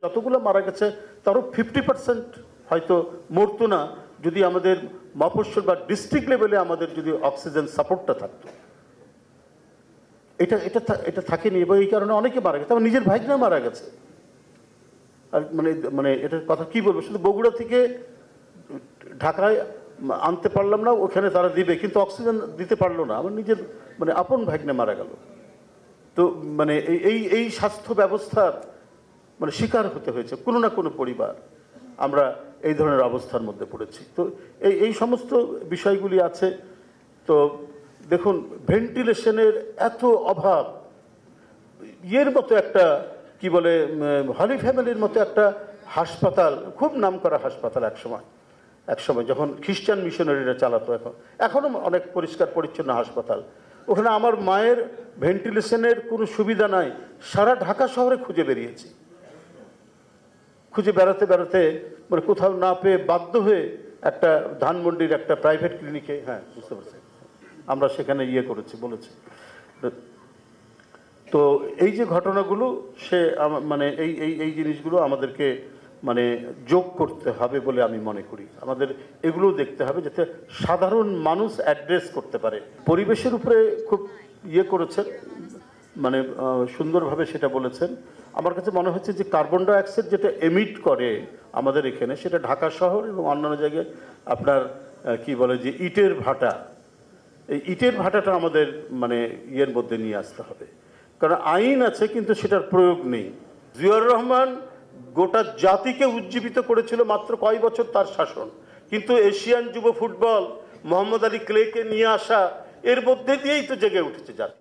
যতগুলো মারা গেছে তারও 50% হয়তো মরতো না যদি আমাদের মফস্বল বা ডিস্ট্রিক্ট লেভেলে আমাদের যদি অক্সিজেন সাপোর্টটা থাকতো। এটা এটা এটা থাকেনি এবং এই কারণে অনেকে মারা গেছে। আমার নিজের ভাইরা মারা গেছে। আর মানে মানে এটার কথা কি বলবো, শুধু বগুড়া থেকে ঢাকায় আনতে পারলাম না, ওখানে তারা দিবে কিন্তু অক্সিজেন দিতে পারলো না, আমার নিজের মানে আপন ভাগ্নে মারা গেল। তো মানে এই এই স্বাস্থ্য ব্যবস্থার মানে শিকার হতে হয়েছে কোনো না কোনো পরিবার, আমরা এই ধরনের অবস্থার মধ্যে পড়েছি। তো এই এই সমস্ত বিষয়গুলি আছে। তো দেখুন ভেন্টিলেশনের এত অভাব, ইয়ের মতো একটা কি বলে হলি ফ্যামিলির মতো একটা হাসপাতাল, খুব নামকরা হাসপাতাল একসময় যখন খ্রিস্টান মিশনারিরা চালাতো, এখনও অনেক পরিষ্কার পরিচ্ছন্ন হাসপাতাল, ওখানে আমার মায়ের ভেন্টিলেশনের কোনো সুবিধা নাই। সারা ঢাকা শহরে খুঁজে বেরিয়েছি, খুঁজে বেড়াতে বেড়াতে মানে কোথাও না পেয়ে বাধ্য হয়ে একটা ধানমন্ডির একটা প্রাইভেট ক্লিনিকে, হ্যাঁ বুঝতে পারছি, আমরা সেখানে ইয়ে করেছি বলেছি। তো এই যে ঘটনাগুলো সে মানে এই এই এই জিনিসগুলো আমাদেরকে মানে যোগ করতে হবে বলে আমি মনে করি। আমাদের এগুলো দেখতে হবে যাতে সাধারণ মানুষ অ্যাড্রেস করতে পারে। পরিবেশের উপরে খুব ইয়ে করেছেন, মানে সুন্দরভাবে সেটা বলেছেন। আমার কাছে মনে হচ্ছে যে কার্বন ডাই অক্সাইড যেটা এমিট করে আমাদের এখানে, সেটা ঢাকা শহর এবং অন্যান্য জায়গায় আপনার কি বলে যে ইটের ভাটা, এই ইটের ভাটাটা আমাদের মানে ইয়ের মধ্যে নিয়ে আসতে হবে। কারণ আইন আছে কিন্তু সেটার প্রয়োগ নেই। জিয়াউর রহমান গোটা জাতিকে উজ্জীবিত করেছিল মাত্র কয় বছর তার শাসন, কিন্তু এশিয়ান যুব ফুটবল মোহাম্মদ আলী ক্লেকে নিয়ে আসা, এর মধ্যে দিয়েই তো জেগে উঠেছে জাতি।